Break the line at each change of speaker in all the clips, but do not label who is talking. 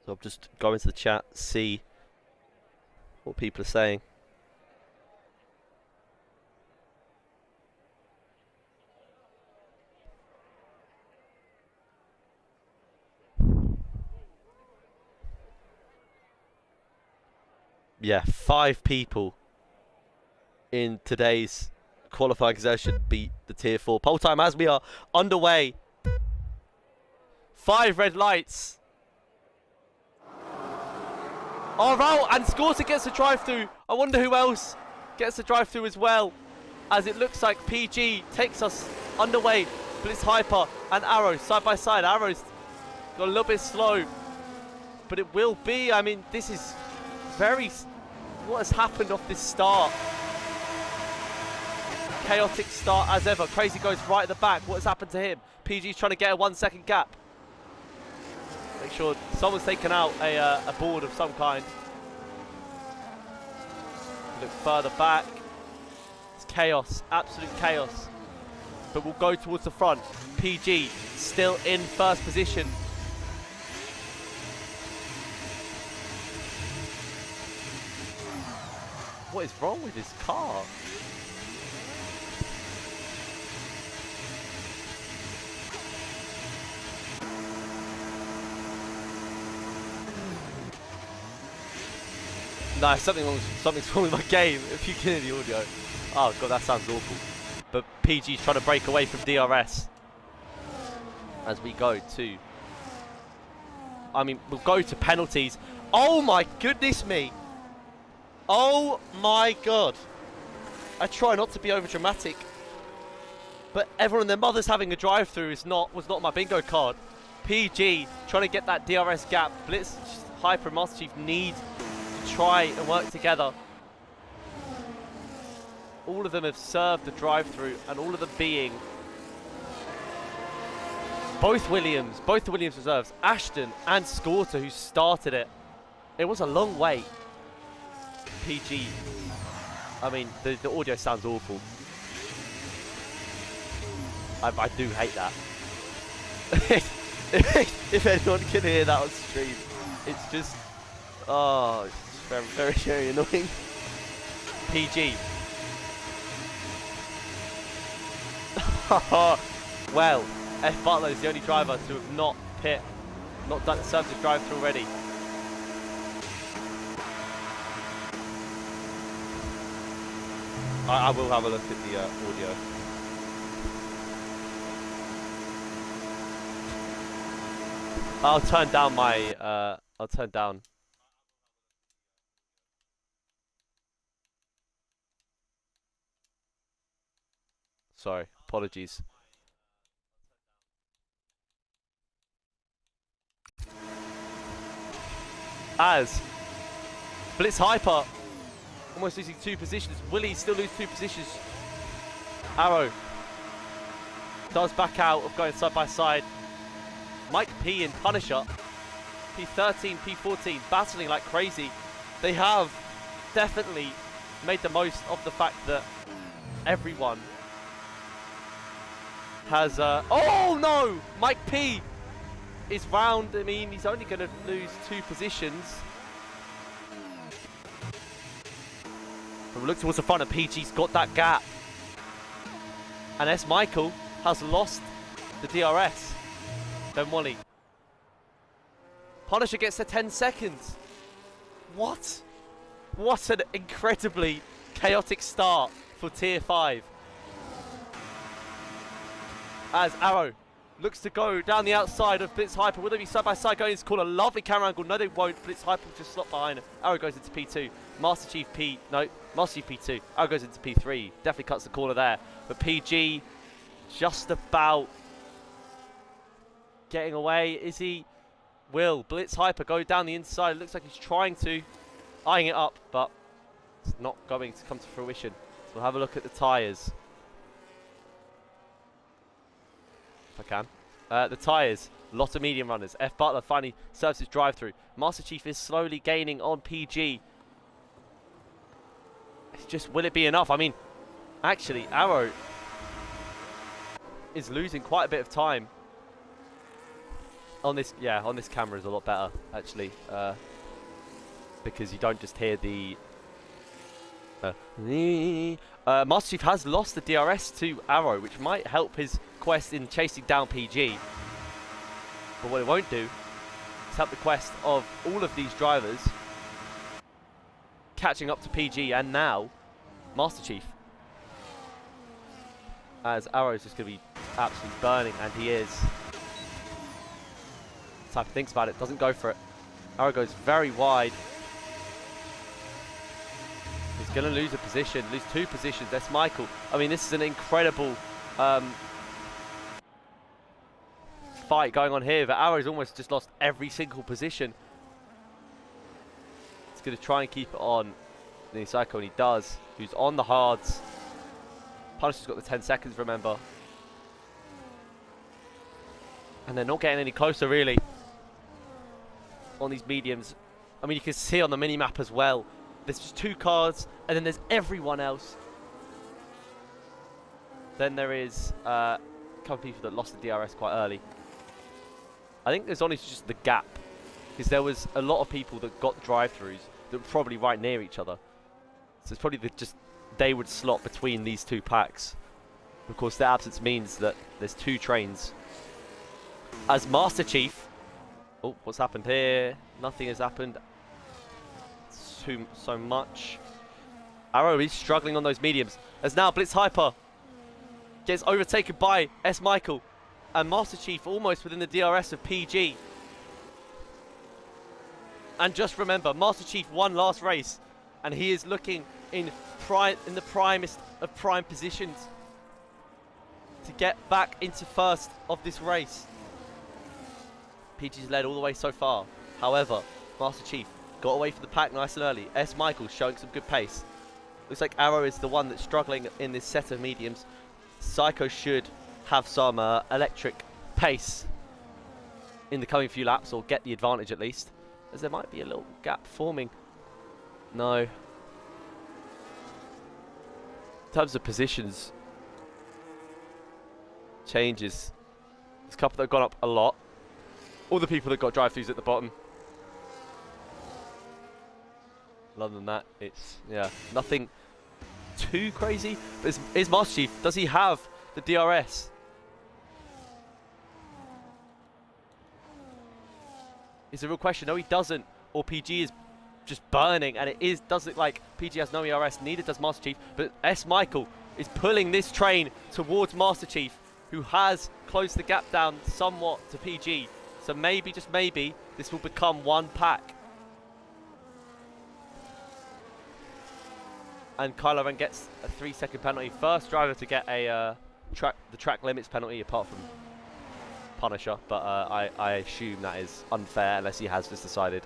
So I'll just go into the chat, see what people are saying. Yeah, 5 people in today's qualifying session beat the tier 4 pole time as we are underway. 5 red lights. Oh, wow, and Scorta gets a drive-through. I wonder who else gets a drive-through as well, as it looks like PG takes us underway. Blitz Hyper and Arrow side by side. Arrow's got a little bit slow, but it will be. I mean, this is very... What has happened off this start? Chaotic start as ever. Crazy goes right at the back. What has happened to him? PG's trying to get a 1-second gap. Make sure someone's taken out a board of some kind. Look further back. It's chaos. Absolute chaos. But we'll go towards the front. PG still in first position. What is wrong with his car? No, something's wrong with my game. If you can hear the audio. Oh god, that sounds awful. But PG's trying to break away from DRS. As we go to... I mean, we'll go to penalties. Oh my goodness me! Oh my god. I try not to be over dramatic, but everyone and their mother's having a drive-through was not my bingo card. PG trying to get that DRS gap. Blitz, Hyper and Master Chief need to try and work together. All of them have served the drive-through, and all of them being both the Williams reserves, Ashton and Scorta, who started it. It was a long wait. PG, I mean, the audio sounds awful. I do hate that. If anyone can hear that on stream, it's just, oh, it's very, very, very annoying. PG. Well, F Butler is the only driver to have not done served his drive-through already. I will have a look at the audio. I'll turn down my, I'll turn down. Sorry, apologies. As Blitz Hyper almost losing 2 positions. Willie still lose 2 positions. Arrow does back out of going side by side. Mike P and Punisher, P13, P14, battling like crazy. They have definitely made the most of the fact that everyone has... oh no! Mike P is round. I mean, he's only going to lose 2 positions. But we look towards the front, and PG's got that gap. And S. Michael has lost the DRS. Ben Wally. Punisher gets to 10 seconds. What? What an incredibly chaotic start for Tier 5. As Arrow looks to go down the outside of Blitz Hyper. Will they be side by side going to call a lovely camera angle? No, they won't. Blitz Hyper will just slot behind him. Arrow goes into P2. Master Chief P... No, Master Chief P2. Arrow goes into P3. Definitely cuts the corner there. But PG just about getting away. Is he? Will Blitz Hyper go down the inside? It looks like he's trying to. Eyeing it up, but it's not going to come to fruition. So we'll have a look at the tyres. If I can. The tyres, lot of medium runners. F Butler finally serves his drive-through. Master Chief is slowly gaining on PG. It's just, will it be enough? I mean, actually, Arrow is losing quite a bit of time. On this camera is a lot better actually, because you don't just hear the. Master Chief has lost the DRS to Arrow, which might help his quest in chasing down PG. But what it won't do is help the quest of all of these drivers catching up to PG and now Master Chief. As Arrow's just going to be absolutely burning, and he is. Type thinks about it, doesn't go for it. Arrow goes very wide. He's going to lose a position, lose 2 positions. That's Michael. I mean, this is an incredible fight going on here. But Arrow's almost just lost every single position. He's going to try and keep it on the Psycho, and he does. Who's on the hards. Punisher's got the 10 seconds, remember. And they're not getting any closer, really, on these mediums. I mean, you can see on the mini-map as well. There's just 2 cars, and then there's everyone else. Then there is a couple of people that lost the DRS quite early. I think there's honestly just the gap, because there was a lot of people that got drive-thrus that were probably right near each other. So it's probably they would slot between these 2 packs. Of course, the absence means that there's 2 trains. As Master Chief, oh, what's happened here? Nothing has happened. So much. Arrow is struggling on those mediums. As now Blitz Hyper gets overtaken by S. Michael, and Master Chief almost within the DRS of PG. And just remember, Master Chief won last race, and he is looking in the primest of prime positions to get back into first of this race. PG's led all the way so far. However, Master Chief got away from the pack nice and early. S. Michael showing some good pace. Looks like Arrow is the one that's struggling in this set of mediums. Psycho should have some electric pace in the coming few laps, or get the advantage at least, as there might be a little gap forming. No. In terms of positions, changes. There's a couple that have gone up a lot. All the people that got drive-thrus at the bottom. Other than that, it's, yeah, nothing too crazy. But is Master Chief, does he have the DRS? It's a real question. No, he doesn't. Or PG is just burning, and does look like PG has no ERS, neither does Master Chief. But S. Michael is pulling this train towards Master Chief, who has closed the gap down somewhat to PG. So maybe, just maybe, this will become one pack. And Kylo Ren gets a 3-second penalty. First driver to get a the track limits penalty, apart from Punisher. But I assume that is unfair, unless he has just decided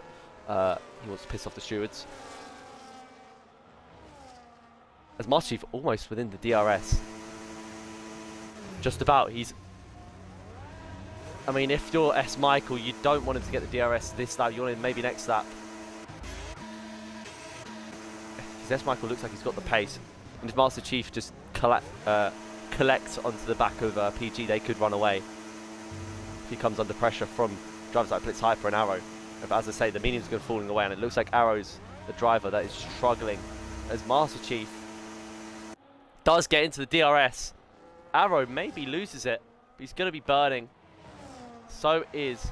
he wants to piss off the stewards. As Master Chief almost within the DRS. Just about. I mean, if you're S. Michael, you don't want him to get the DRS this lap. You want him maybe next lap. S. Michael looks like he's got the pace, and if Master Chief just collects onto the back of PG, they could run away if he comes under pressure from drivers like Blitz Hyper and Arrow. But as I say, the medium's going falling away, and it looks like Arrow's the driver that is struggling. As Master Chief does get into the DRS, Arrow maybe loses it, but he's going to be burning. So is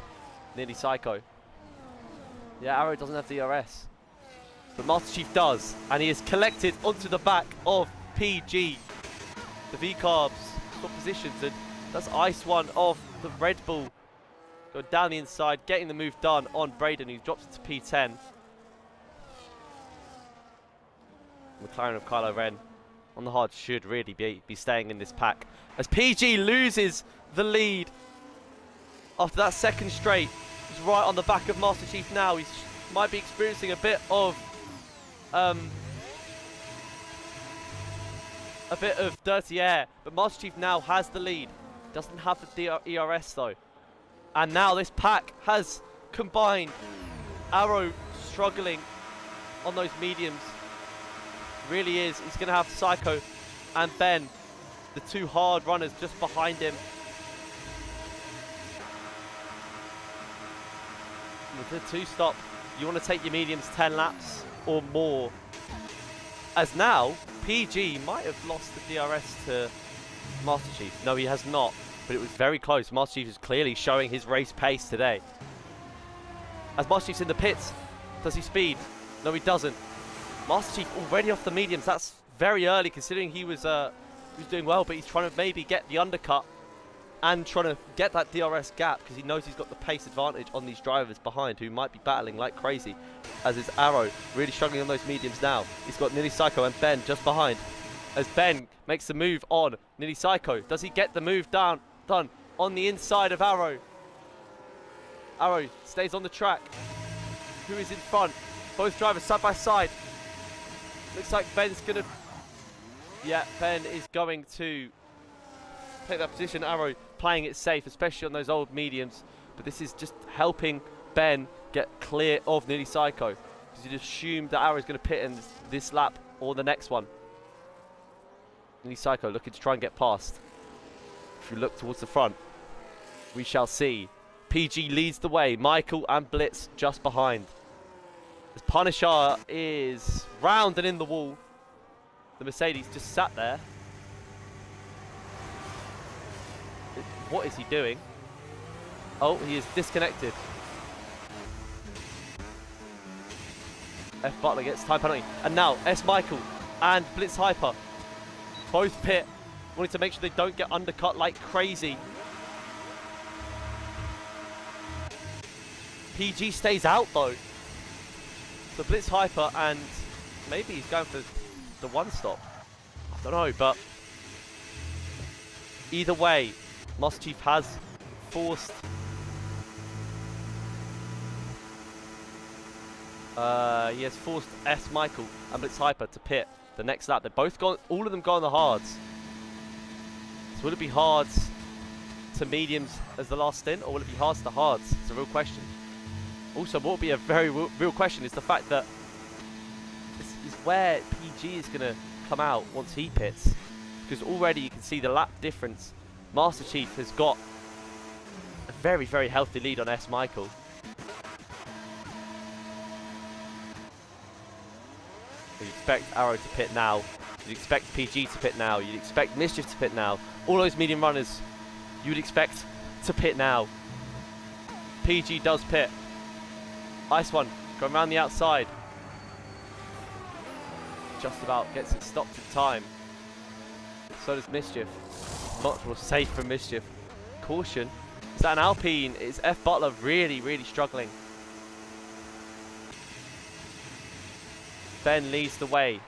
nearly Psycho. Yeah, Arrow doesn't have DRS. But Master Chief does, and he is collected onto the back of PG. The V-Carbs got positions, and that's Ice One of the Red Bull. Going down the inside, getting the move done on Braden, who drops it to P10. McLaren of Kylo Ren on the hard should really be staying in this pack. As PG loses the lead after that second straight. He's right on the back of Master Chief now. He might be experiencing a bit of dirty air, but Master Chief now has the lead. Doesn't have the ERS though. And now this pack has combined. Arrow struggling on those mediums. Really is. He's going to have Psycho and Ben, the two hard runners, just behind him. With the 2-stop, you want to take your mediums 10 laps or more. As now, PG might have lost the DRS to Master Chief. No, he has not, but it was very close. Master Chief is clearly showing his race pace today. As Master Chief's in the pits, does he speed? No, he doesn't. Master Chief already off the mediums. That's very early considering he was doing well, but he's trying to maybe get the undercut and trying to get that DRS gap because he knows he's got the pace advantage on these drivers behind who might be battling like crazy. As is Arrow really struggling on those mediums now. He's got Nilly Psycho and Ben just behind. As Ben makes the move on Nilly Psycho. Does he get the move done on the inside of Arrow? Arrow stays on the track. Who is in front? Both drivers side by side. Looks like Ben's gonna... Yeah, Ben is going to take that position. Arrow playing it safe, especially on those old mediums. But this is just helping Ben get clear of Nilly Psycho. Because you'd assume that Arrow is going to pit in this lap or the next one. Nilly Psycho looking to try and get past. If we look towards the front, we shall see. PG leads the way. Michael and Blitz just behind. As Punisher is round and in the wall. The Mercedes just sat there. What is he doing? Oh, he is disconnected. F Butler gets time penalty. And now S Michael and Blitz Hyper both pit, wanting to make sure they don't get undercut like crazy. PG stays out though. So Blitz Hyper, and maybe he's going for the 1-stop. I don't know, but either way, Master Chief has forced S Michael and Blitz Hyper to pit the next lap. They're both gone, all of them go on the hards. So will it be hards to mediums as the last stint, or will it be hards to hards? It's a real question. Also, what will be a very real question is the fact that this is where PG is going to come out once he pits. Because already you can see the lap difference. Master Chief has got a very, very healthy lead on S Michael. You'd expect Arrow to pit now. You'd expect PG to pit now. You'd expect Mischief to pit now. All those medium runners you would expect to pit now. PG does pit. Ice One going around the outside. Just about gets it stopped in time. So does Mischief. Much more safe from Mischief. Caution. Is that an Alpine? Is F Butler really, really struggling? Ben leads the way.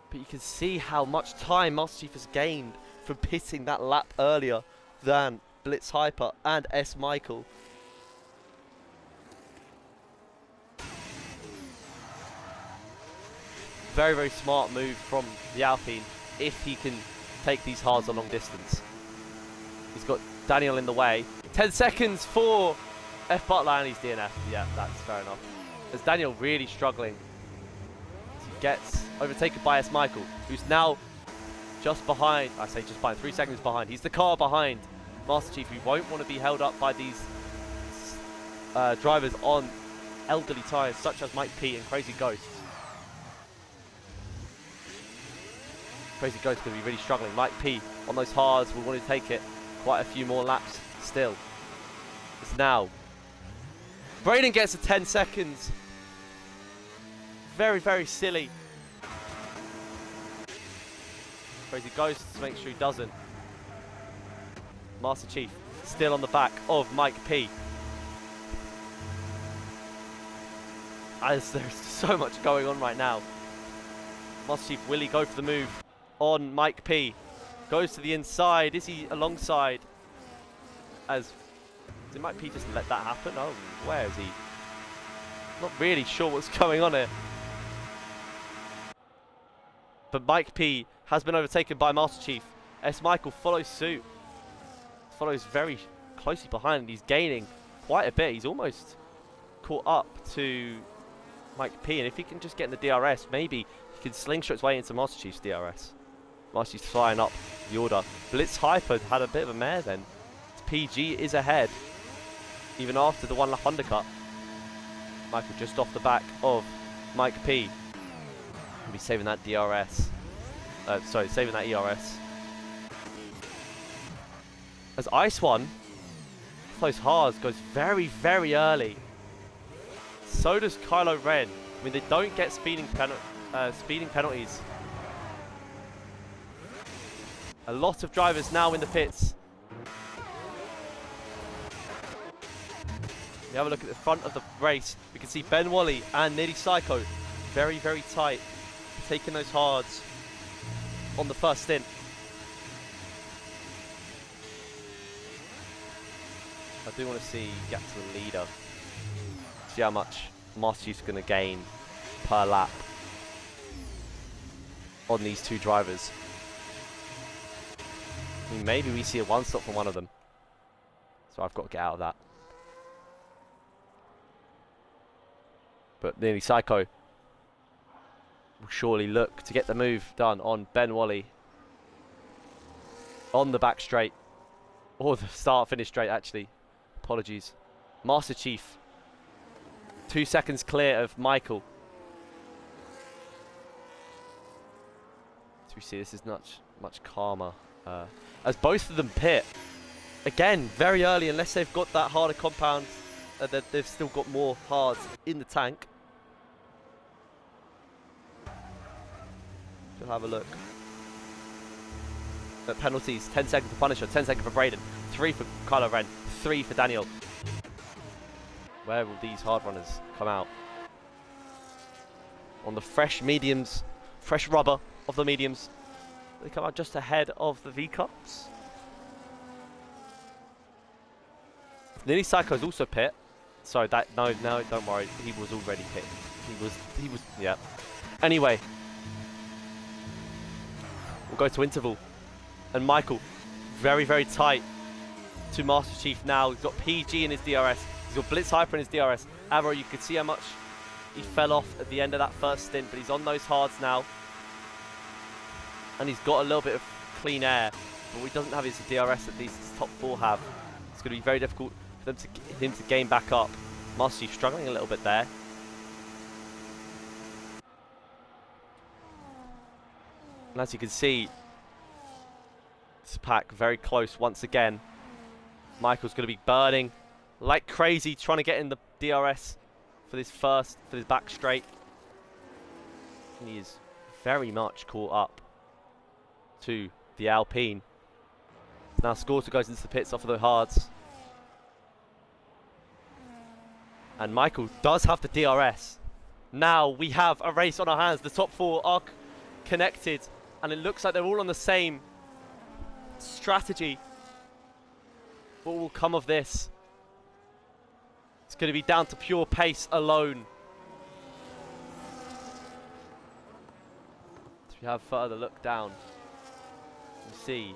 But you can see how much time Master Chief has gained from pitting that lap earlier than Blitz Hyper and S Michael. Very, very smart move from the Alpine if he can take these hards a long distance. He's got Daniel in the way. 10 seconds for F Butler and he's DNF. Yeah, that's fair enough. As Daniel really struggling. He gets overtaken by S Michael, who's now just behind. I say just behind, 3 seconds behind. He's the car behind Master Chief, who won't want to be held up by these drivers on elderly tyres, such as Mike P and Crazy Ghost. Crazy Ghost going to be really struggling. Mike P on those hards will want to take it quite a few more laps still. It's now. Braden gets a 10 seconds. Very, very silly. Crazy Ghost to make sure he doesn't. Master Chief still on the back of Mike P. As there's so much going on right now. Master Chief, will he go for the move on Mike P? Goes to the inside. Is he alongside? As did Mike P just let that happen? Oh, where is he? Not really sure what's going on here. But Mike P has been overtaken by Master Chief. S Michael follows suit. Follows very closely behind and he's gaining quite a bit. He's almost caught up to Mike P, and if he can just get in the DRS, maybe he can slingshot his way into Master Chief's DRS. Marcy's flying up the order. Blitz Hyper had a bit of a mare then. PG is ahead, even after the 1 lap undercut. Michael just off the back of Mike P. He'll be saving that DRS. Saving that ERS. As Ice One, those hards, goes very, very early. So does Kylo Ren. I mean, they don't get speeding penalties. A lot of drivers now in the pits. We have a look at the front of the race. We can see Ben Wally and Nearly Psycho very, very tight, taking those hards on the first stint. I do want to see get to the leader. See how much Matthew's going to gain per lap on these two drivers. I mean, maybe we see a one stop from one of them. So I've got to get out of that. But Nearly Psycho will surely look to get the move done on Ben Wally. On the back straight. Or the start-finish straight, actually. Apologies. Master Chief. 2 seconds clear of Michael. So we see this is much calmer. As both of them pit. Again, very early, unless they've got that harder compound. That they've still got more hards in the tank. We'll have a look at penalties. 10 seconds for Punisher, 10 seconds for Braden, 3 for Kylo Ren, 3 for Daniel. Where will these hard runners come out? On the fresh mediums, fresh rubber of the mediums. They come out just ahead of the V-Cups. Nearly Psycho's also pit. So that, no, don't worry. He was already pit. He was, yeah. Anyway. We'll go to interval. And Michael, very, very tight to Master Chief now. He's got PG in his DRS. He's got Blitz Hyper in his DRS. Arrow, you could see how much he fell off at the end of that first stint, but he's on those hards now. And he's got a little bit of clean air, but he doesn't have his DRS that these top 4 have. It's going to be very difficult for him to gain back up. Master Chief struggling a little bit there. And as you can see, this pack very close once again. Michael's going to be burning like crazy, trying to get in the DRS for this back straight. He is very much caught up to the Alpine. Now Scorter goes into the pits off of the hards. And Michael does have the DRS. Now we have a race on our hands. The top 4 are connected. And it looks like they're all on the same strategy. What will come of this? It's going to be down to pure pace alone. As we have further look down, you see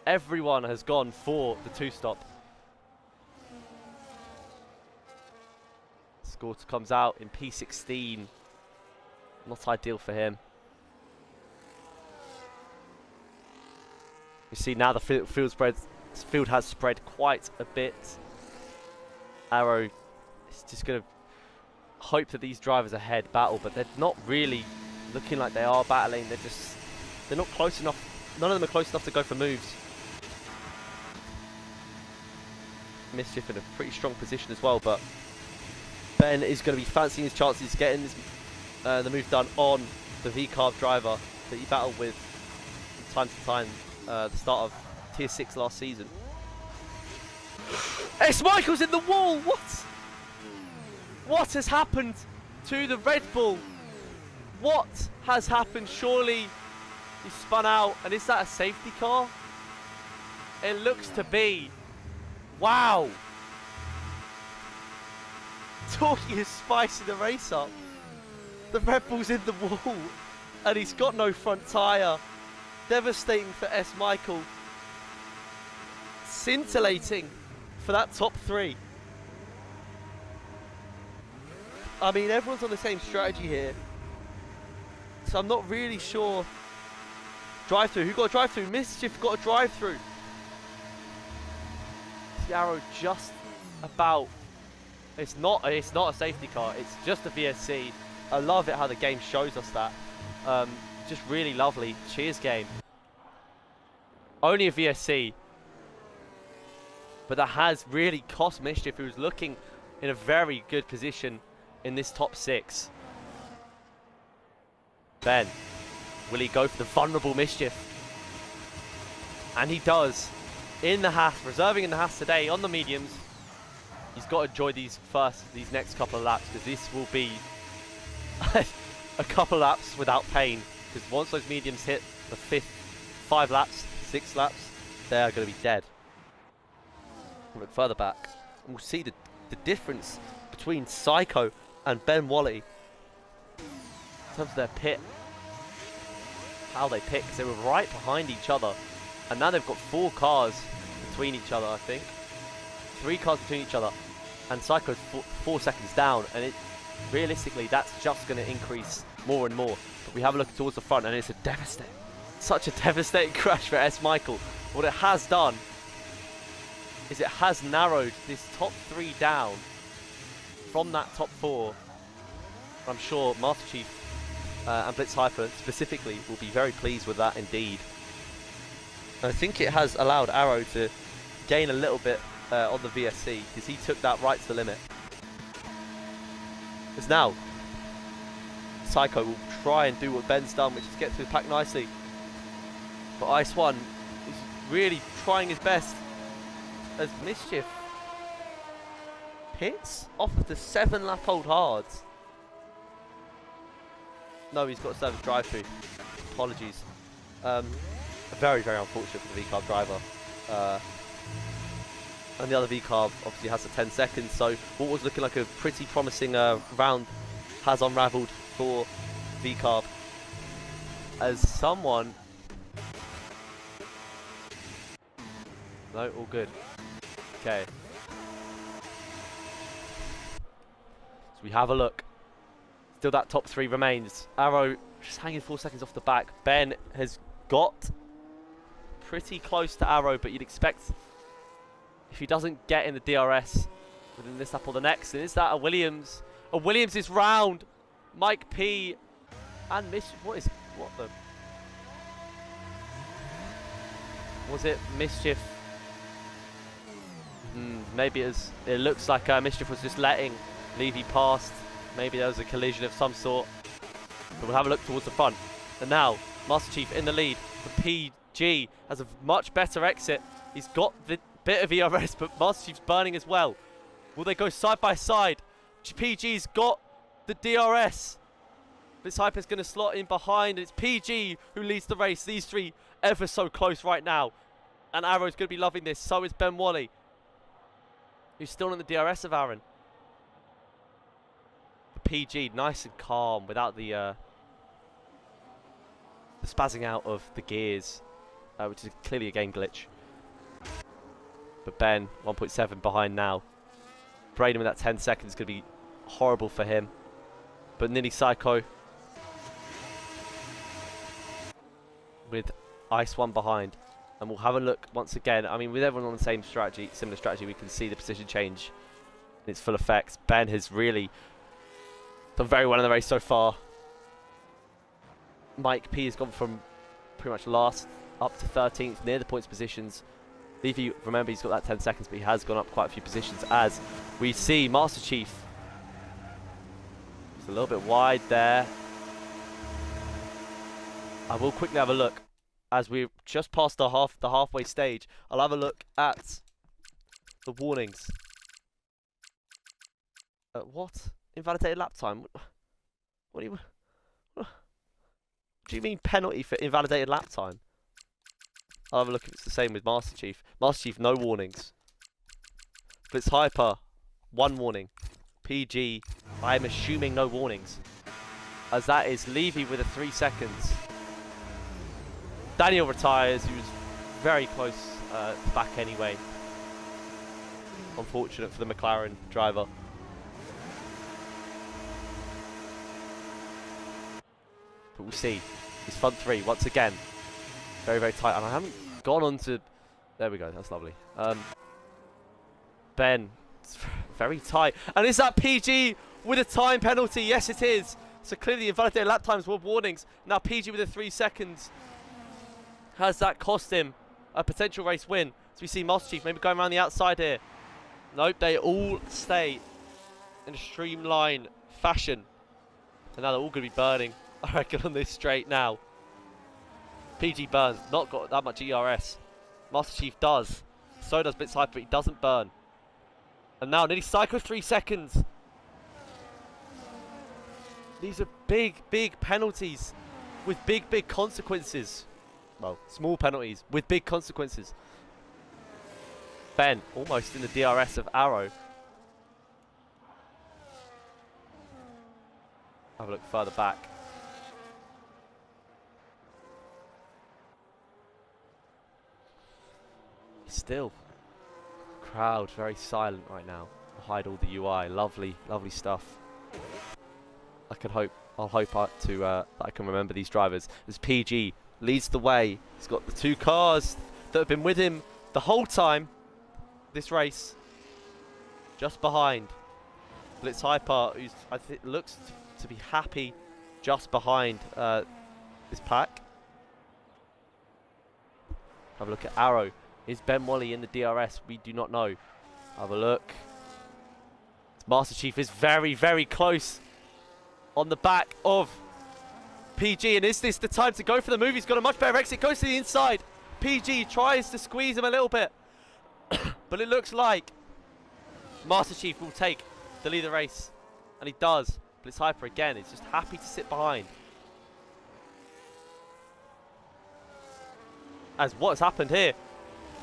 everyone has gone for the 2-stop. Scorter comes out in P16. Not ideal for him. You see now the field has spread quite a bit. Arrow is just going to hope that these drivers ahead battle, but they're not really looking like they are battling. They're not close enough. None of them are close enough to go for moves. Mischief in a pretty strong position as well, but Ben is going to be fancying his chances getting this, the move done on the V-Carb driver that he battled with from time to time. The start of Tier 6 last season. S. Michael's in the wall! What? What has happened to the Red Bull? What has happened? Surely he spun out. And is that a safety car? It looks to be. Wow! Talking is spicing the race up. The Red Bull's in the wall. And he's got no front tyre. Devastating for S. Michael. Scintillating for that top 3. I mean, everyone's on the same strategy here. So I'm not really sure Drive through. Who got a drive through? Mischief got a drive through. The arrow just about. It's not a safety car. It's just a VSC. I love it how the game shows us that. Just really lovely. Cheers game. Only a VSC. But that has really cost Mischief, who's looking in a very good position in this top 6. Ben, will he go for the vulnerable Mischief? And he does. In the Haas, reserving in the Haas today on the mediums. He's got to enjoy these next couple of laps, because this will be a couple of laps without pain. Because once those mediums hit the 5 laps, 6 laps, they are going to be dead. We'll look further back, and we'll see the difference between Psycho and Ben Wally in terms of their pit. How they pit, because they were right behind each other, and now they've got 4 cars between each other. I think 3 cars between each other, and Psycho's 4 seconds down, and realistically that's just going to increase more and more. But we have a look towards the front, and it's such a devastating crash for S. Michael. What it has done is it has narrowed this top 3 down from that top 4. I'm sure Master Chief and Blitz Hyper specifically will be very pleased with that indeed. And I think it has allowed Arrow to gain a little bit on the VSC, because he took that right to the limit. As now, Psycho will try and do what Ben's done, which is get through the pack nicely. But Ice One is really trying his best, as Mischief pits off of the 7-lap-old hards. No, he's got a service drive-through. Apologies. Very, very unfortunate for the V-Carb driver. And the other V-Carb obviously has the 10 seconds, so what was looking like a pretty promising round has unravelled for V-Carb. As someone... No, all good. Okay. So we have a look. Still that top 3 remains. Arrow just hanging 4 seconds off the back. Ben has got pretty close to Arrow, but you'd expect if he doesn't get in the DRS within this lap or the next, then is that a Williams? A Williams is round. Mike P and Mischief. What the? Was it Mischief? Maybe it looks like Mischief was just letting Levy past. Maybe there was a collision of some sort. But we'll have a look towards the front. And now, Master Chief in the lead. The PG has a much better exit. He's got the bit of ERS, but Master Chief's burning as well. Will they go side by side? PG's got the DRS. This Hyper's going to slot in behind. It's PG who leads the race. These 3 ever so close right now. And Arrow's going to be loving this. So is Ben Wally, who's still in the DRS of Aaron. The PG, nice and calm, without the spazzing out of the gears, which is clearly a game glitch. But Ben, 1.7 behind now. Braden with that 10 seconds is going to be horrible for him. But Nini Psycho with Ice One behind. And we'll have a look once again. I mean, with everyone on the same strategy, similar strategy, we can see the position change in its full effect. Ben has really done very well in the race so far. Mike P has gone from pretty much last up to 13th, near the points positions. Levy, remember, he's got that 10 seconds, but he has gone up quite a few positions as we see Master Chief. It's a little bit wide there. I will quickly have a look as we're just past the halfway stage. I'll have a look at the warnings. What? Invalidated lap time? What do you mean penalty for invalidated lap time? I'll have a look if it's the same with Master Chief. Master Chief, no warnings. Blitz Hyper, 1 warning. PG, I'm assuming no warnings, as that is Levy with a 3 seconds. Daniel retires, he was very close back anyway. Unfortunate for the McLaren driver. But we'll see. His front 3 once again. Very, very tight. And I haven't gone on to... There we go. That's lovely. Ben. It's very tight. And is that PG with a time penalty? Yes, it is. So clearly invalidated lap times were warnings. Now PG with the 3 seconds. Has that cost him a potential race win? So we see Master Chief maybe going around the outside here. Nope, they all stay in a streamlined fashion. And now they're all going to be burning, I reckon, on this straight now. PG burns, not got that much ERS. Master Chief does. So does Blitz Hyper, but he doesn't burn. And now nearly cycle 3 seconds. These are big, big penalties with big, big consequences. Well, small penalties with big consequences. Ben, almost in the DRS of Arrow. Have a look further back. Still, crowd very silent right now. Hide all the UI. Lovely, lovely stuff. I'll hope that I can remember these drivers. As PG leads the way, he's got the 2 cars that have been with him the whole time. This race, just behind Blitz Hyper, who I think looks to be happy, just behind this pack. Have a look at Arrow. Is Ben Wally in the DRS? We do not know. Have a look. Master Chief is very, very close on the back of PG. And is this the time to go for the move? He's got a much better exit. Goes to the inside. PG tries to squeeze him a little bit. But it looks like Master Chief will take the lead of the race. And he does. Blitz Hyper again is just happy to sit behind. As what has happened here?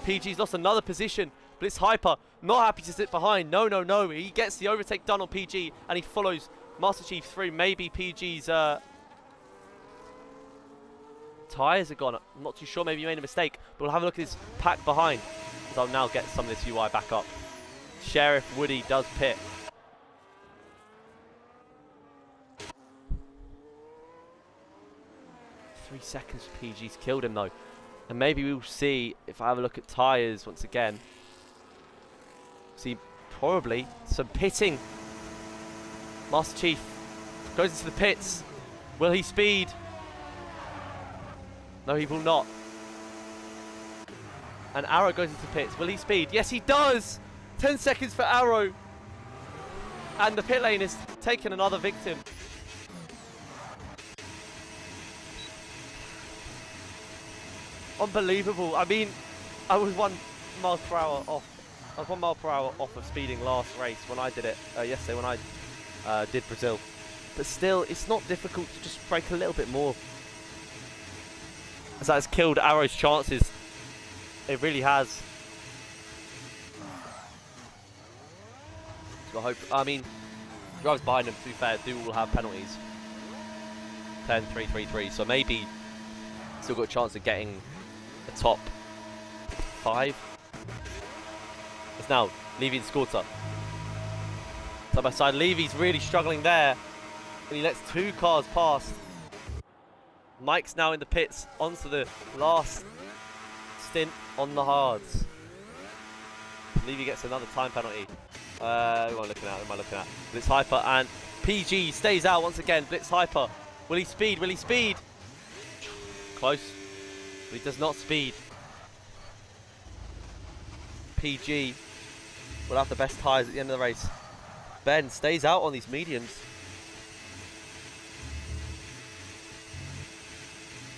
PG's lost another position. Blitz Hyper not happy to sit behind. No, no, no. He gets the overtake done on PG and he follows Master Chief through. Maybe PG's tyres are gone. I'm not too sure. Maybe he made a mistake. But we'll have a look at his pack behind. I'll now get some of this UI back up. Sheriff Woody does pit. Three seconds for PG's killed him though. And maybe we'll see, if I have a look at tyres once again, see probably some pitting. Master Chief goes into the pits. Will he speed? No, he will not. And Arrow goes into pits. Will he speed? Yes, he does! 10 seconds for Arrow. And the pit lane is taking another victim. Unbelievable. I mean, I was 1 mile per hour off. I was 1 mile per hour off of speeding last race when I did it yesterday when I did Brazil. But still, it's not difficult to just brake a little bit more. As that has killed Arrow's chances. It really has. So I hope. I mean, drivers behind them, to be fair, do all have penalties. 10, 3, 3, 3. So maybe still got a chance of getting a top 5. It's now Levy and Scooter. Side by side, Levy's really struggling there. And he lets 2 cars past. Mike's now in the pits onto the last stint on the hards. Levy gets another time penalty. Who am I looking at? Who am I looking at? Blitz Hyper and PG stays out once again. Blitz Hyper. Will he speed? Will he speed? Close. But he does not speed. PG will have the best tyres at the end of the race. Ben stays out on these mediums.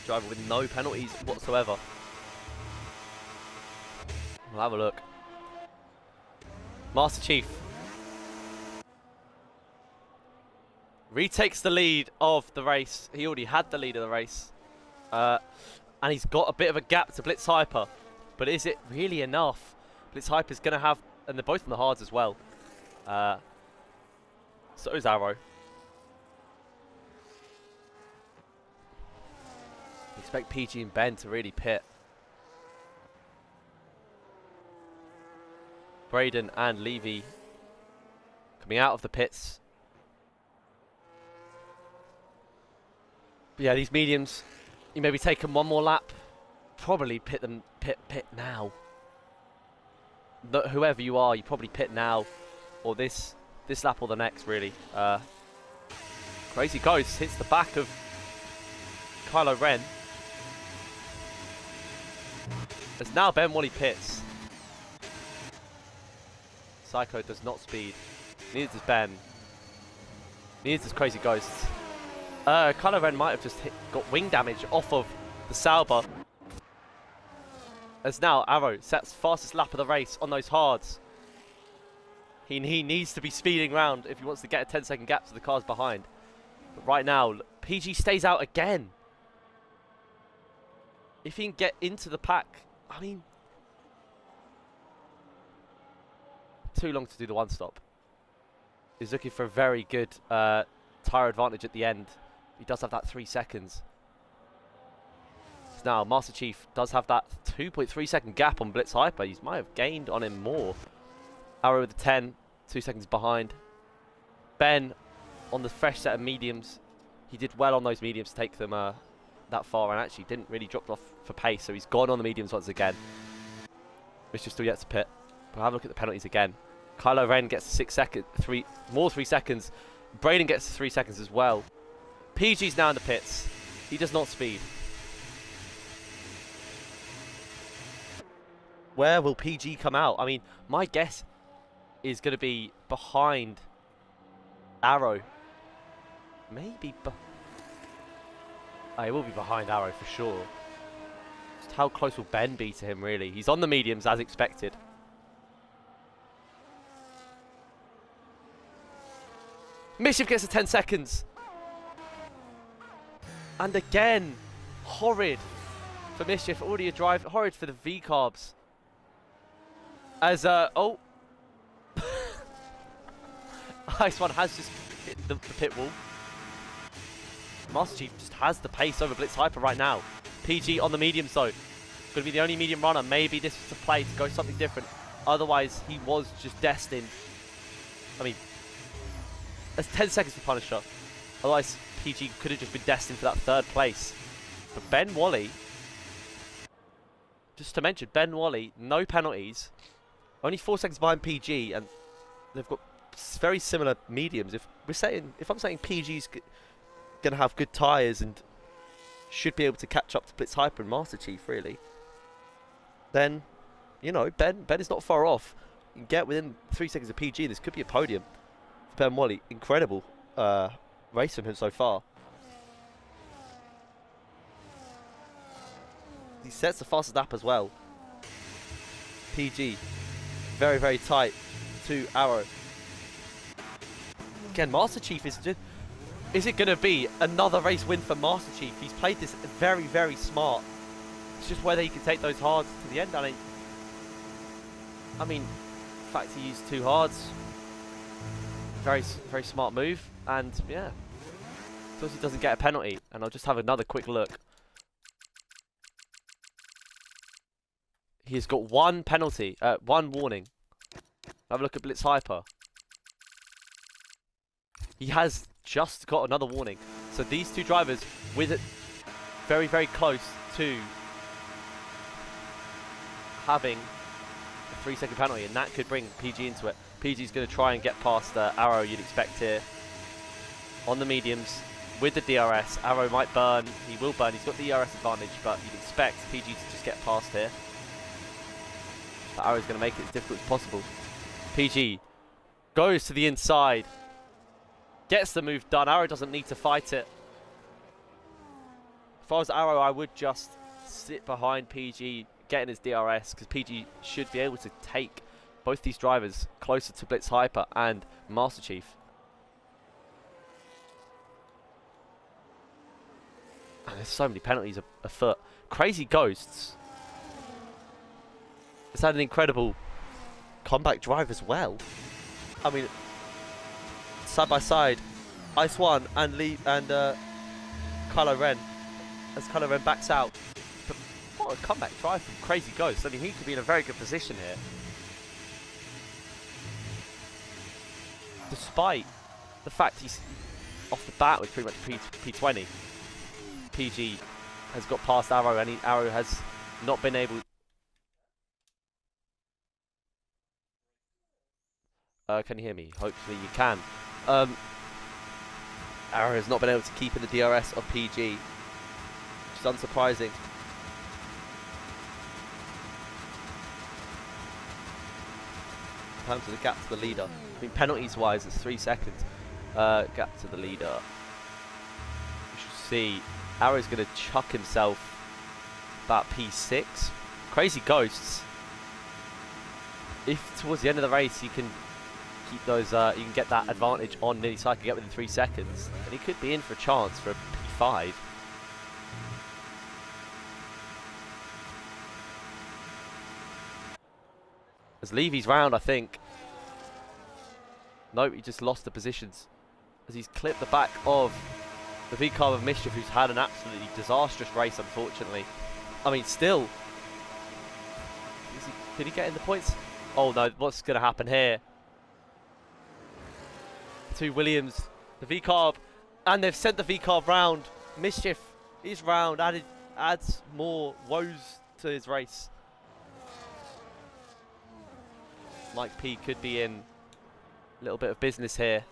Driver with no penalties whatsoever. We'll have a look. Master Chief retakes the lead of the race. He already had the lead of the race. And he's got a bit of a gap to Blitz Hyper. But is it really enough? Blitz Hyper's going to have... And they're both on the hards as well. So is Arrow. Expect PG and Ben to really pit. Braden and Levy coming out of the pits. But yeah, these mediums, you maybe take them 1 more lap. probably pit now. Whoever you are, you probably pit now, or this lap or the next, really. Crazy Ghost hits the back of Kylo Ren. As now Ben Wally pits. Psycho does not speed. Neither does Ben. Neither does Crazy Ghost. Kylo Ren might have just got wing damage off of the Sauber. As now Arrow sets fastest lap of the race on those hards. He needs to be speeding round if he wants to get a 10-second gap to the cars behind. But right now, PG stays out again. If he can get into the pack, I mean, too long to do the one stop. He's looking for a very good tyre advantage at the end. He does have that 3 seconds. So now Master Chief does have that 2.3 second gap on Blitz Hyper. He might have gained on him more. Arrow with the 10, 2 seconds behind. Ben on the fresh set of mediums. He did well on those mediums to take them that far, and actually didn't really drop off for pace, so he's gone on the mediums once again. Mischief still yet to pit. But have a look at the penalties again. Kylo Ren gets 6 seconds, 3 seconds. Braden gets 3 seconds as well. PG's now in the pits. He does not speed. Where will PG come out? I mean, my guess is going to be behind Arrow. Maybe he will be behind Arrow for sure. Just how close will Ben be to him, really? He's on the mediums as expected. Mischief gets a 10 seconds. And again, horrid for Mischief. Already a drive. Horrid for the V-Carbs. As, oh. Ice One has just hit the pit wall. Master Chief just has the pace over Blitz Hyper right now. PG on the medium though. Going to be the only medium runner. Maybe this is a play to go something different. Otherwise, he was just destined. I mean, that's 10 seconds for Punisher. Otherwise, PG could have just been destined for that 3rd place. But Ben Wally, just to mention, Ben Wally, no penalties. Only 4 seconds behind PG, and they've got very similar mediums. If I'm saying PG's gonna have good tyres and should be able to catch up to Blitz Hyper and Master Chief, really, then you know Ben is not far off. You can get within 3 seconds of PG. This could be a podium for Ben Wally. Incredible race from him so far. He sets the fastest lap as well. PG very, very tight to Arrow. Again, Master Chief is just... Is it going to be another race win for Master Chief? He's played this very, very smart. It's just whether he can take those hards to the end. I mean, the fact he used 2 hards, very, very smart move. And yeah, of course he doesn't get a penalty. And I'll just have another quick look. He has got 1 penalty, 1 warning. Have a look at Blitz Hyper. He has just got another warning. So these 2 drivers with it very, very close to having a 3 second penalty, and that could bring PG into it. PG's going to try and get past Arrow, you'd expect here. On the mediums with the DRS. Arrow might burn. He will burn. He's got the DRS advantage, but you'd expect PG to just get past here. But Arrow's going to make it as difficult as possible. PG goes to the inside. Gets the move done. Arrow doesn't need to fight it. If I was Arrow, I would just sit behind PG, getting his DRS, because PG should be able to take both these drivers closer to Blitz Hyper and Master Chief. And there's so many penalties afoot. Crazy Ghosts has had an incredible comeback drive as well. I mean, side by side, Ice One and Kylo Ren, as Kylo Ren backs out. But what a comeback drive from Crazy Ghost. I mean, he could be in a very good position here. Despite the fact he's off the bat with pretty much P20, PG has got past Arrow, and Arrow has not been able... can you hear me? Hopefully you can. Arrow has not been able to keep in the DRS of PG, which is unsurprising. In terms of the gap to the leader, I mean, penalties-wise, it's 3 seconds. Gap to the leader. You should see Arrow's going to chuck himself about P6. Crazy Ghosts. If towards the end of the race you can keep those, you can get that advantage on Nearly Psycho, get within 3 seconds, and he could be in for a chance for a P5. As Levy's round, I think. Nope, he just lost the positions as he's clipped the back of the V-Carb of Mischief, who's had an absolutely disastrous race, unfortunately. I mean, still, could he get in the points? Oh no, what's going to happen here? To Williams, the V-Carb, and they've sent the V-Carb round. Mischief, his round adds more woes to his race. Mike P could be in a little bit of business here.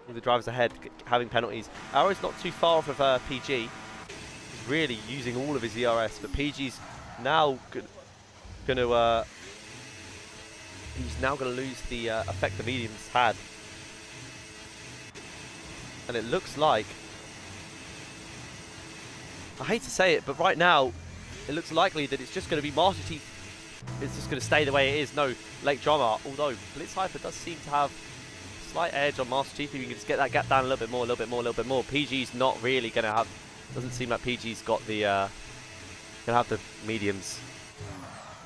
With the drivers ahead having penalties. Arrow's not too far off of PG. He's really using all of his ERS, but PG's now going to he's now going to lose the effect the mediums had. And it looks like, I hate to say it, but right now it looks likely that it's just going to be Master Chief. It's just going to stay the way it is. No late drama, although Blitz Hyper does seem to have a slight edge on Master Chief. If you can just get that gap down a little bit more, a little bit more, a little bit more. PG's not really going to have, doesn't seem like PG's got the, going to have the mediums.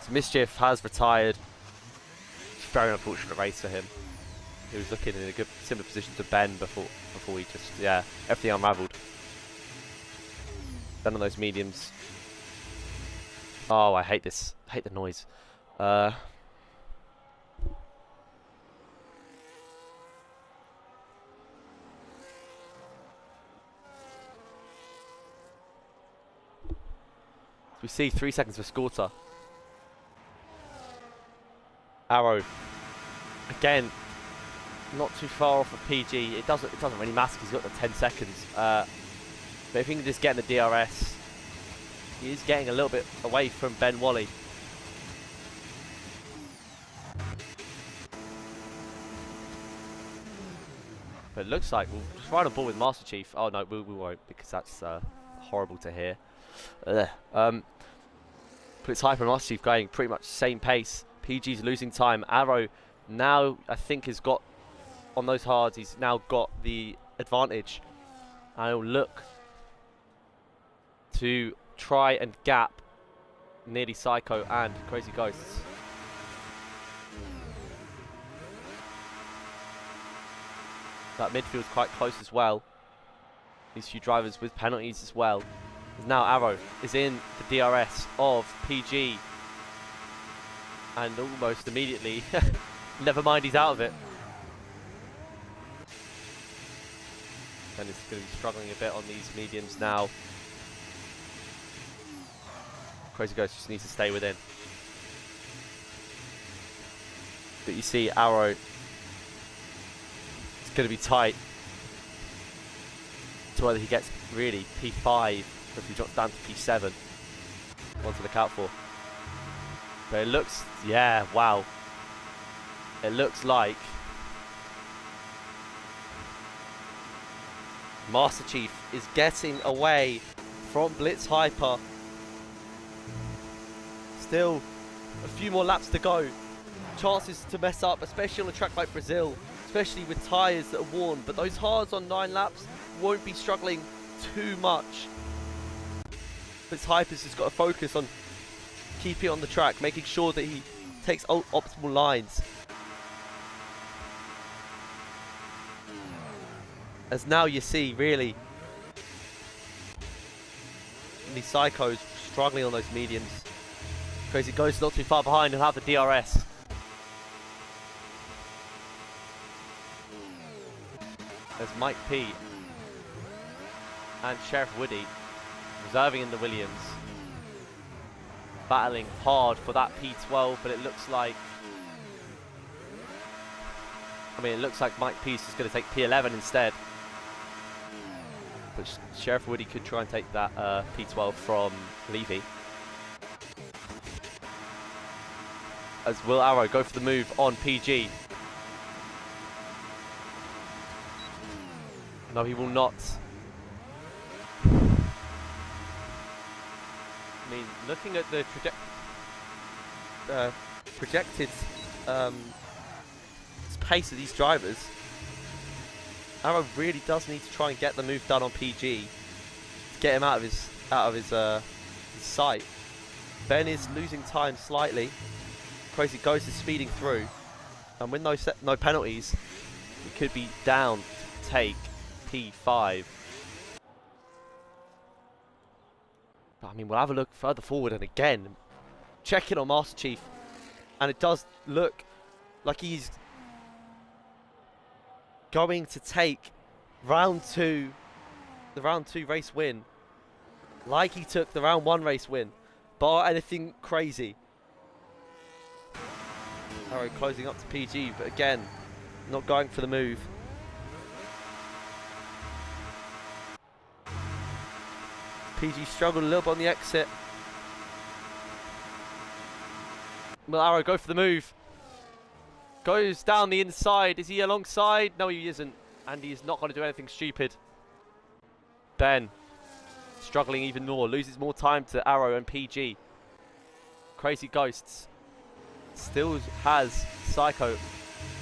So Mischief has retired. Very unfortunate race for him. He was looking in a good similar position to Ben before he just, yeah, everything unravelled. Ben on those mediums. Oh, I hate this. I hate the noise. We see 3 seconds for Scorter. Arrow. Again, not too far off of PG. It doesn't really matter because he's got the 10 seconds. But if he can just get in the DRS, he is getting a little bit away from Ben Wally. But it looks like we'll just ride on board with Master Chief. Oh no, we won't, because that's horrible to hear. Blitz Hyper and Master Chief going pretty much same pace. PG's losing time. Arrow now, I think, has got, on those hards, he's now got the advantage. And he'll look to try and gap Nearly Psycho and Crazy Ghosts. That midfield's quite close as well. These few drivers with penalties as well. Now Arrow is in the DRS of PG. And almost immediately, never mind, he's out of it. And it's going to be struggling a bit on these mediums now. Crazy Ghost just needs to stay within. But you see Arrow, it's going to be tight to whether he gets really P5 or if he drops down to P7. One to look out for. But it looks, yeah, wow. It looks like Master Chief is getting away from Blitz Hyper. Still a few more laps to go. Chances to mess up, especially on a track like Brazil, especially with tyres that are worn. But those hards on 9 laps won't be struggling too much. Blitz Hyper's just got to focus on keeping on the track, making sure that he takes optimal lines. As now you see, really, these psychos struggling on those mediums. Crazy Ghost not too far behind and have the DRS. There's Mike P and Sheriff Woody reserving in the Williams. Battling hard for that P12, but it looks like... I mean, it looks like Mike Peace is going to take P11 instead. But Sheriff Woody could try and take that P12 from Levy. As Will Arrow go for the move on PG. No, he will not. I mean, looking at the projected pace of these drivers, Arrow really does need to try and get the move done on PG to get him out of his sight. Ben is losing time slightly. Crazy Ghost is speeding through, and with no penalties, he could be down to take P5. But, I mean, we'll have a look further forward, and again, checking on Master Chief, and it does look like he's going to take the round 2 race win, like he took the round 1 race win, bar anything crazy. Arrow closing up to PG, but again, not going for the move. PG struggled a little bit on the exit. Will Arrow go for the move? Goes down the inside. Is he alongside? No, he isn't. And he is not going to do anything stupid. Ben struggling even more. Loses more time to Arrow and PG. Crazy Ghosts still has Psycho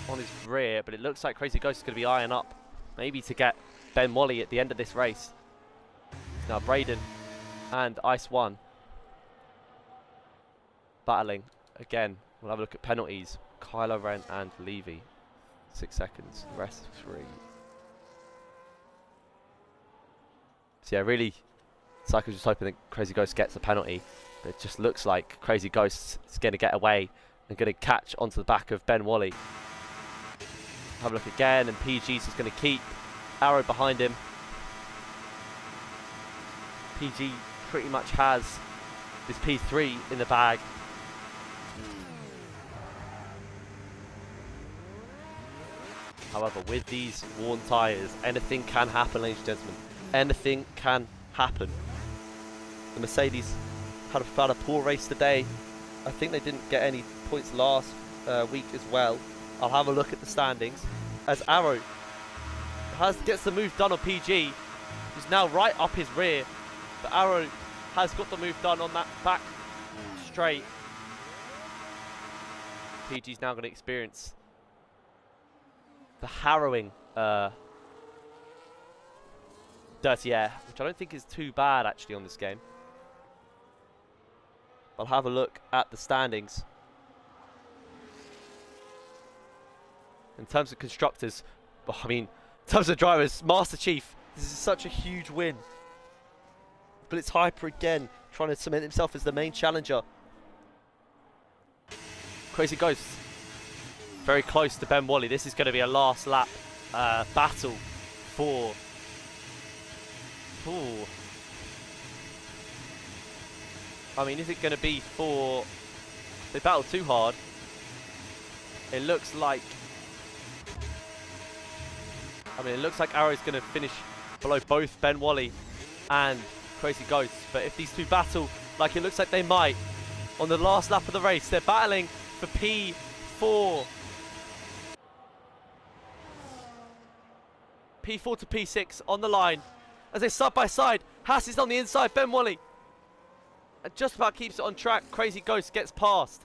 on his rear, but it looks like Crazy Ghost is going to be eyeing up, maybe to get Ben Wally at the end of this race. Now Braden and Ice One battling again. We'll have a look at penalties. Kylo Ren and Levy, 6 seconds. The rest 3. So yeah, really, Psycho's just hoping that Crazy Ghost gets a penalty, but it just looks like Crazy Ghost is going to get away and going to catch onto the back of Ben Wally. Have a look again, and PG's just going to keep Arrow behind him. PG pretty much has this P3 in the bag. However, with these worn tyres, anything can happen, ladies and gentlemen. Anything can happen. The Mercedes had a poor race today. I think they didn't get any points last week as well. I'll have a look at the standings. As Arrow gets the move done on PG, who's now right up his rear. But Arrow has got the move done on that back straight. PG's now going to experience the harrowing dirty air, which I don't think is too bad actually on this game. I'll have a look at the standings. In terms of constructors, I mean, in terms of drivers, Master Chief, this is such a huge win. But it's Hyper again, trying to cement himself as the main challenger. Crazy Ghost, very close to Ben Wally. This is going to be a last lap battle for... Ooh. I mean, is it going to be for... They battled too hard. It looks like... I mean, it looks like Arrow's going to finish below both Ben Wally and Crazy Ghost. But if these two battle like it looks like they might on the last lap of the race, they're battling for P4. P4 to P6 on the line. As they side by side, Haas is on the inside, Ben Wally. And just about keeps it on track. Crazy Ghost gets past.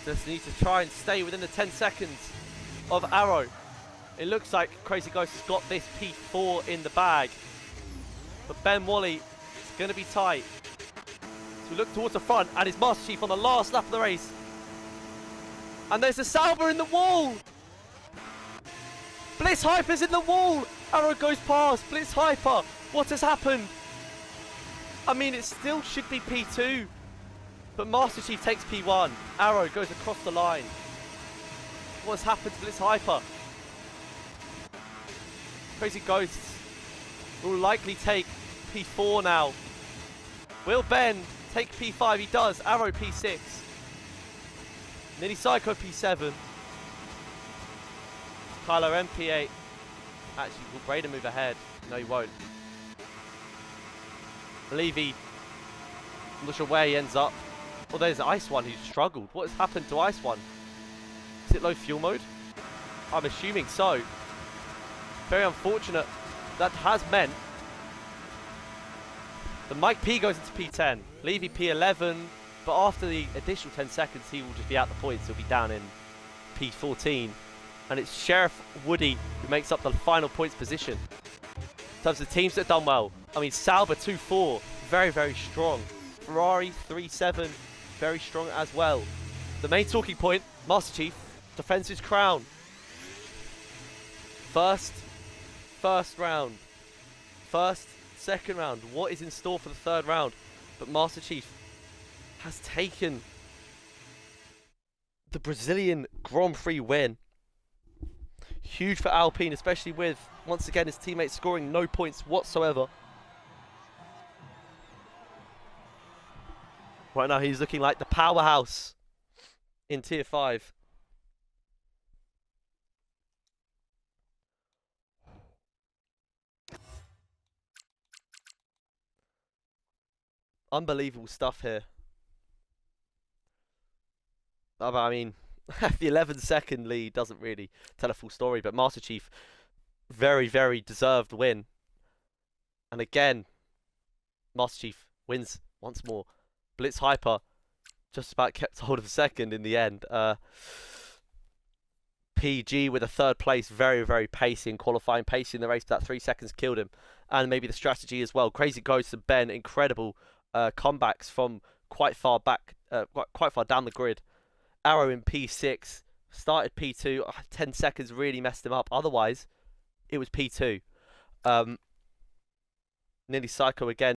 Just need to try and stay within the 10 seconds of Arrow. It looks like Crazy Ghost has got this P4 in the bag. But Ben Wally is going to be tight. So we look towards the front and his Master Chief on the last lap of the race. And there's a Sauber in the wall. Bliss Hyper's in the wall. Arrow goes past. Bliss Hyper. What has happened? I mean, it still should be P2. But Master Chief takes P1. Arrow goes across the line. What's happened to Bliss Hyper? Crazy Ghosts will likely take P4 now. Will Ben take P5? He does. Arrow P6. Nitty Psycho P7. Kylo MP8. Actually, will Braden move ahead? No, he won't. Levy. I'm not sure where he ends up. Oh, there's Ice One who's struggled. What has happened to Ice One? Is it low fuel mode? I'm assuming so. Very unfortunate. That has meant that Mike P goes into P10. Levy P11. But after the additional 10 seconds, he will just be out the points. He'll be down in P14. And it's Sheriff Woody who makes up the final points position. In terms of the teams that have done well, I mean, Sauber 2-4, very, very strong. Ferrari 3-7, very strong as well. The main talking point, Master Chief defends his crown. First round. Second round. What is in store for the third round? But Master Chief has taken the Brazilian Grand Prix win. Huge for Alpine, especially with, once again, his teammates scoring no points whatsoever. Right now, he's looking like the powerhouse in Tier 5. Unbelievable stuff here. I mean, the 11-second lead doesn't really tell a full story, but Master Chief, very, very deserved win. And again, Master Chief wins once more. Blitz Hyper just about kept hold of second in the end. PG with a third place, very, very pacey in qualifying, pacey in the race, but that 3 seconds killed him. And maybe the strategy as well. Crazy Ghost and Ben, incredible comebacks from quite far back, quite far down the grid. Arrow in P6, started P2, 10 seconds really messed him up. Otherwise, it was P2. Nearly Psycho again.